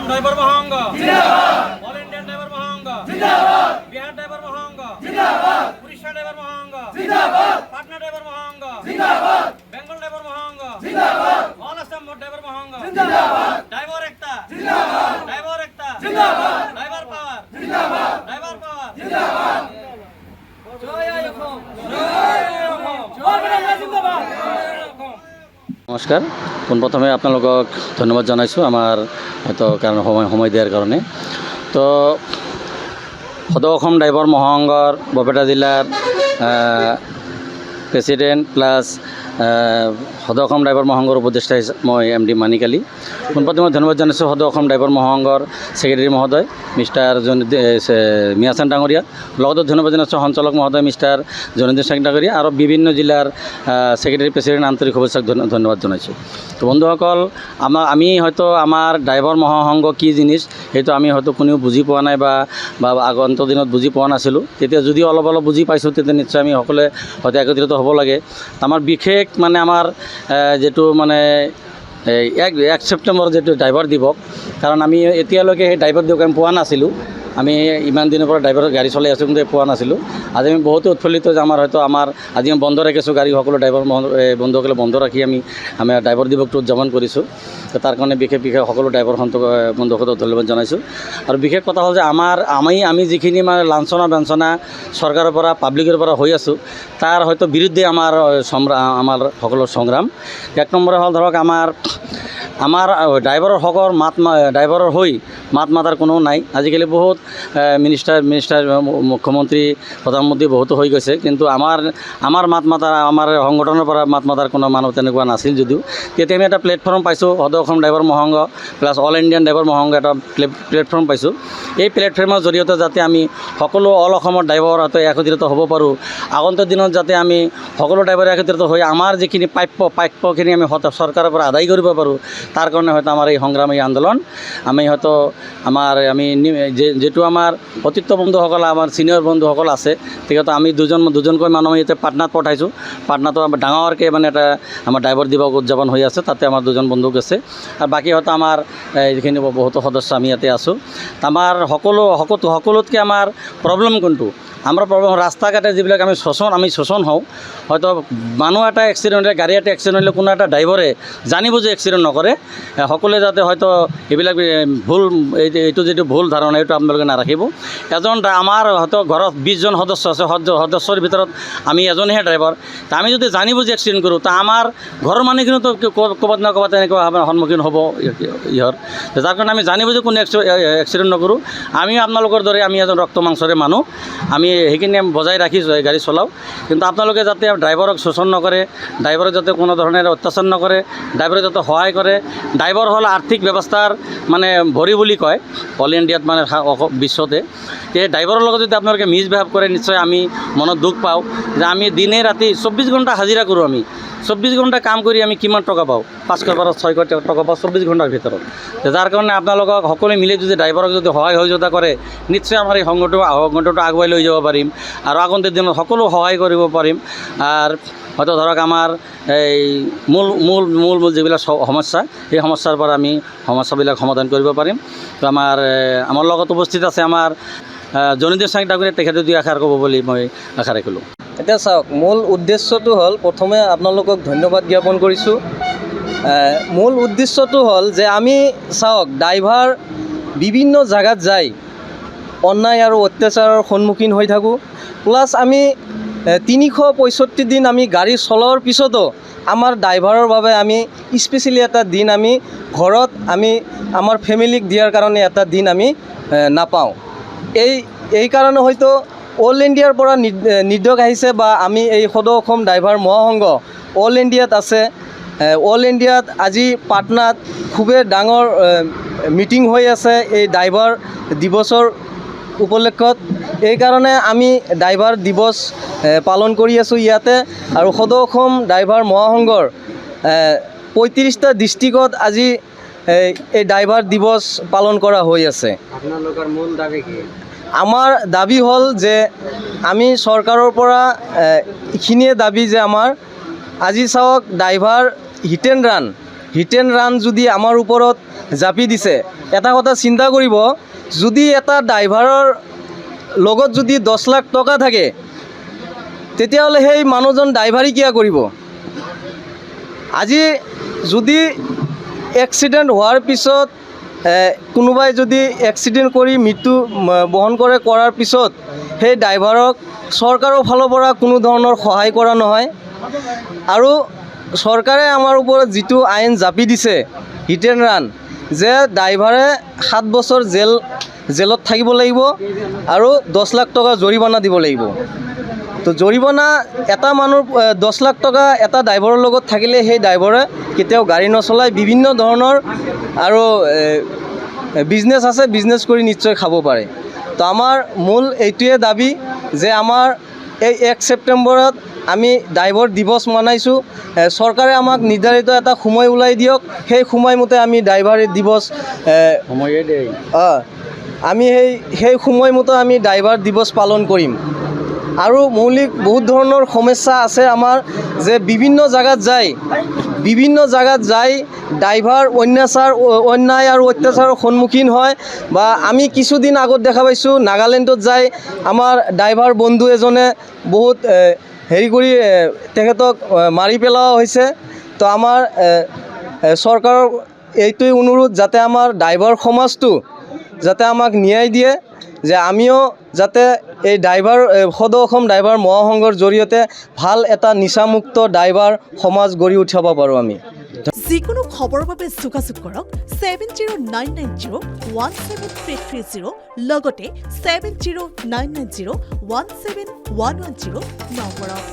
Assam driver মহাসংঘ জিন্দাবাদ, all Indian driver মহাসংঘ জিন্দাবাদ, Bihar driver মহাসংঘ জিন্দাবাদ, উড়িষ্যা ড্রাইভার মহাসংঘ জিন্দাবাদ, পাটনা ড্রাইভার মহাসংঘ জিন্দাবাদ, বেঙ্গল ড্রাইভার মহাসংঘ জিন্দাবাদ, অল আসাম ড্রাইভার মহাসংঘ জিন্দাবাদ, ড্রাইভার একতা জিন্দাবাদ, ড্রাইভার একতা জিন্দাবাদ, ড্রাইভার পাওয়ার জিন্দাবাদ, ড্রাইভার পাওয়ার জিন্দাবাদ। নমস্কাৰ, পোনপ্ৰথমে আপোনালোকক ধন্যবাদ জনাইছোঁ আমাৰ হয়তো কাৰণ সময় দিয়াৰ কাৰণে। তো সদৌ অসম ড্ৰাইভাৰ মহাসংঘৰ বৰপেটা জিলাৰ প্ৰেচিডেণ্ট প্লাছ সদৌ অসম ড্ৰাইভাৰ মহাসংঘৰ উপদেষ্টা মই MD মানিক আলী। পোনপ্ৰথমে ধন্যবাদ জনাইছোঁ সদৌ অসম ড্ৰাইভাৰ মহাসংঘৰ ছেক্ৰেটাৰী মহোদয় মিষ্টাৰ মিয়াচান ডাঙৰীয়া, লগতে ধন্যবাদ জনাইছোঁ সঞ্চালক মহোদয় মিষ্টাৰ জনীন্দ্ৰ সিং ডাঙৰীয়া আৰু বিভিন্ন জিলাৰ ছেক্ৰেটাৰী প্ৰেচিডেণ্ট আন্তৰিক শুভেচ্ছাক ধন্যবাদ জনাইছোঁ। তো বন্ধুসকল, আমি হয়তো আমাৰ ড্ৰাইভাৰ মহাসংঘ কি জিনিস সেইটো আমি হয়তো কোনেও বুজি পোৱা নাই বা আগন্তুক দিনত বুজি পোৱা নাছিলোঁ। তেতিয়া যদিও অলপ বুজি পাইছোঁ, তেতিয়া নিশ্চয় আমি সকলোৱে হয়তো একত্ৰিত হ'ব লাগে। আমাৰ বিশেষ মানে আমাৰ যিটো মানে 1 ছেপ্টেম্বৰ যিটো ড্ৰাইভাৰ দিৱস, কাৰণ আমি এতিয়ালৈকে সেই ড্ৰাইভাৰ দিৱস আমি পোৱা নাছিলোঁ। আমি ইমান দিনৰ পৰা ড্ৰাইভাৰৰ গাড়ী চলাই আছোঁ, কিন্তু পোৱা নাছিলোঁ। আজি আমি বহুতো উৎফুল্লিত যে আমাৰ হয়তো আজি আমি বন্ধ ৰাখিছোঁ গাড়ী, সকলো ড্ৰাইভাৰ বন্ধুসকলে বন্ধ ৰাখি আমি ড্ৰাইভাৰ দিৱসটো উদযাপন কৰিছোঁ। তাৰ কাৰণে বিশেষ সকলো ড্ৰাইভাৰ বন্ধুসকলক ধন্যবাদ জনাইছোঁ। আৰু বিশেষ কথা হ'ল যে আমি যিখিনি মানে লাঞ্ছনা বাঞ্ছনা চৰকাৰৰ পৰা পাব্লিকৰ পৰা হৈ আছোঁ, তাৰ হয়তো বিৰুদ্ধে আমাৰ সকলো সংগ্ৰাম। 1 নম্বৰে হ'ল ধৰক আমাৰ ড্ৰাইভাৰৰ ড্ৰাইভাৰৰ হৈ মাত মাতাৰ কোনো নাই। আজিকালি বহুত মিনিষ্টাৰ মুখ্যমন্ত্ৰী প্ৰধানমন্ত্ৰী বহুতো হৈ গৈছে, কিন্তু আমাৰ মাত মাতাৰ আমাৰ সংগঠনৰ পৰা মাত মাতাৰ কোনো মানুহ তেনেকুৱা নাছিল। যদিও তেতিয়া আমি এটা প্লেটফৰ্ম পাইছোঁ, সদৌ অসম ড্ৰাইভাৰ মহাসংঘ প্লাছ অল ইণ্ডিয়ান ড্ৰাইভাৰ মহাসংঘ এটা প্লেটফৰ্ম পাইছোঁ। এই প্লেটফৰ্মৰ জৰিয়তে যাতে আমি সকলো অল অসমৰ ড্ৰাইভাৰ হয়তো একত্ৰিত হ'ব পাৰোঁ। আগন্তুক দিনত যাতে আমি সকলো ড্ৰাইভাৰ একত্ৰিত হৈ আমাৰ যিখিনি প্ৰাপ্যখিনি আমি চৰকাৰৰ পৰা আদায় কৰিব পাৰোঁ, তাৰ কাৰণে হয়তো আমাৰ এই সংগ্ৰাম, এই আন্দোলন আমি হয়তো যিটো আমাৰ অতীত বন্ধুসকল, আমাৰ ছিনিয়ৰ বন্ধুসকল আছে, তেখেতে আমি দুজনকৈ মানুহ ইয়াতে পাটনাত পঠাইছোঁ। পাটনাটো আমাৰ ডাঙৰকৈ মানে এটা আমাৰ ড্ৰাইভাৰ দিৱস উদযাপন হৈ আছে, তাতে আমাৰ 2জন বন্ধু গৈছে। আৰু বাকী হয়তো আমাৰ যিখিনি বহুতো সদস্য আমি ইয়াতে আছোঁ। আমাৰ সকলোতকৈ আমাৰ প্ৰব্লেম কোনটো? আমাৰ প্ৰব্লেম ৰাস্তা ঘাটে যিবিলাক আমি শোষণ হওঁ। হয়তো মানুহ এটা এক্সিডেণ্ট হ'লে, গাড়ী এটা এক্সিডেণ্ট হ'লে কোনো এটা ড্ৰাইভাৰে জানিব যে এক্সিডেণ্ট নকৰে। সকলোৱে যাতে হয়তো এইবিলাক এইটো যিটো ভুল ধাৰণা, এইটো আপোনালোকে নাৰাখিব। আমাৰ হয়তো ঘৰত 20জন সদস্য আছে, সদস্যৰ ভিতৰত আমি এজনহে ড্ৰাইভাৰ। তা আমি যদি জানি বুজি এক্সিডেণ্ট কৰোঁ, তা আমাৰ ঘৰৰ মানুহখিনিতো ক'ৰবাত না ক'ৰবাত এনেকুৱা সন্মুখীন হ'ব ইহঁত। যাৰ কাৰণে আমি জানি বুজি কোনো এক্সিডেণ্ট নকৰোঁ। আমি আপোনালোকৰ দৰে আমি এজন ৰক্ত মাংসৰে মানুহ, আমি সেইখিনি বজাই ৰাখি গাড়ী চলাওঁ। কিন্তু আপোনালোকে যাতে ড্ৰাইভাৰক শোষণ নকৰে, ড্ৰাইভাৰক যাতে কোনো ধৰণৰ অত্যাচাৰ নকৰে, ড্ৰাইভাৰক যাতে সহায় কৰে। ড্ৰাইভাৰ হ'ল আৰ্থিক ব্যৱস্থাৰ মানে ভৰি বুলি কয় অল ইণ্ডিয়াত, মানে বিশ্বতে। এই ড্ৰাইভাৰৰ লগত যদি আপোনালোকে মিছবিহেভ কৰে, নিশ্চয় আমি মনত দুখ পাওঁ যে আমি দিনে ৰাতি 24 ঘণ্টা হাজিৰা কৰোঁ। আমি 24 ঘণ্টা কাম কৰি আমি কিমান টকা পাওঁ? 500 পৰা 600 টকা পাওঁ 24 ঘণ্টাৰ ভিতৰত। যাৰ কাৰণে আপোনালোকক সকলোৱে মিলি যদি ড্ৰাইভাৰক যদি সহায় সহযোগিতা কৰে, নিশ্চয় আমাৰ এই সংগঠনটো আগুৱাই লৈ যাব পাৰিম আৰু আগন্তুক দিনত সকলো সহায় কৰিব পাৰিম। আৰু হয়তো ধৰক আমাৰ এই মূল যিবিলাক সমস্যা, সেই সমস্যাৰ পৰা আমি সমস্যাবিলাক সমাধান কৰিব পাৰিম। তো আমাৰ লগত উপস্থিত আছে আমাৰ জনীন্দ্ৰ সিং ডাঙৰীয়া, তেখেতে 2 আষাৰ ক'ব বুলি মই আশা ৰাখিলোঁ। এতিয়া চাওক, মূল উদ্দেশ্যটো হ'ল, প্ৰথমে আপোনালোকক ধন্যবাদ জ্ঞাপন কৰিছোঁ। মূল উদ্দেশ্যটো হ'ল যে আমি চাওক, ড্ৰাইভাৰ বিভিন্ন জেগাত যাই অন্যায় আৰু অত্যাচাৰৰ সন্মুখীন হৈ থাকোঁ। প্লাছ আমি 365 দিন আমি গাড়ী চলোৱাৰ পিছতো আমাৰ ড্ৰাইভাৰৰ বাবে আমি স্পেচিয়েলি এটা দিন আমি ঘৰত আমাৰ ফেমিলিক দিয়াৰ কাৰণে এটা দিন আমি নাপাওঁ। এই কাৰণে হয়তো অল ইণ্ডিয়াৰ পৰা নিৰ্দেশ আহিছে, বা আমি এই সদৌ অসম ড্ৰাইভাৰ মহাসংঘ অল ইণ্ডিয়াত আছে। অল ইণ্ডিয়াত আজি পাটনাত খুবেই ডাঙৰ মিটিং হৈ আছে এই ড্ৰাইভাৰ দিৱসৰ উপলক্ষত। এইকাৰণে আমি ড্ৰাইভাৰ দিৱস পালন কৰি আছোঁ ইয়াতে। আৰু সদৌ অসম ড্ৰাইভাৰ মহাসংঘৰ 35টা ডিষ্ট্ৰিক্টত আজি এই ড্ৰাইভাৰ দিৱস পালন কৰা হৈ আছে। আপোনালোকৰ মূল দাবী কি? আমাৰ দাবী হ'ল যে আমি চৰকাৰৰ পৰা এইখিনিয়ে দাবী যে আমাৰ আজি চাওক, driver hit and run hit and run যদি আমাৰ ওপৰত জাপি দিছে, এটা কথা চিন্তা কৰিব, যদি এটা ড্ৰাইভাৰৰ লগত যদি 10 লাখ টকা থাকে, তেতিয়াহ'লে সেই মানুহজন ড্ৰাইভাৰী কিয় কৰিব? আজি যদি এক্সিডেণ্ট হোৱাৰ পিছত কোনোবাই যদি এক্সিডেণ্ট কৰি মৃত্যু বহন কৰাৰ পিছত সেই ড্ৰাইভাৰক চৰকাৰৰ ফালৰ পৰা কোনো ধৰণৰ সহায় কৰা নহয়। আৰু চৰকাৰে আমাৰ ওপৰত যিটো আইন জাপি দিছে হিট এণ্ড ৰান, যে ড্ৰাইভাৰে 7 বছৰ জেলত থাকিব লাগিব আৰু 10 লাখ টকা জৰিমনা দিব লাগিব। তো জৰিমনা এটা মানুহ 10 লাখ টকা এটা ড্ৰাইভাৰৰ লগত থাকিলে সেই ড্ৰাইভাৰে কেতিয়াও গাড়ী নচলায়, বিভিন্ন ধৰণৰ আৰু বিজনেছ আছে, বিজনেছ কৰি নিশ্চয় খাব পাৰে। তো আমাৰ মূল এইটোৱে দাবী যে আমাৰ এই 1 ছেপ্টেম্বৰত আমি ড্ৰাইভাৰ দিৱস মনাইছোঁ, চৰকাৰে আমাক নিৰ্ধাৰিত এটা সময় ওলাই দিয়ক, সেই সময়মতে আমি ড্ৰাইভাৰ দিৱস আমি সেই সময়মতে আমি ড্ৰাইভাৰ দিৱস পালন কৰিম। আৰু মৌলিক বহুত ধৰণৰ সমস্যা আছে আমাৰ, যে বিভিন্ন জাগাত যাই ড্ৰাইভাৰ অন্যায় আৰু অত্যাচাৰৰ সন্মুখীন হয়। বা আমি কিছুদিন আগত দেখা পাইছোঁ নাগালেণ্ডত যাই আমাৰ ড্ৰাইভাৰ বন্ধু এজনে বহুত হেৰি কৰি তেখেতক মাৰি পেলোৱা হৈছে। তো আমাৰ চৰকাৰৰ এইটোৱে অনুৰোধ, যাতে আমাৰ ড্ৰাইভাৰ সমাজটো যাতে আমাক ন্যায় দিয়ে, যে আমিও যাতে এই সদৌ অসম ড্ৰাইভাৰ মহাসংঘৰ জৰিয়তে ভাল এটা নিচামুক্ত ড্ৰাইভাৰ সমাজ গঢ়ি উঠাব পাৰোঁ আমি। যিকোনো খবৰৰ বাবে যোগাযোগ কৰক 7099017330 লগতে 7099017110 নম্বৰত।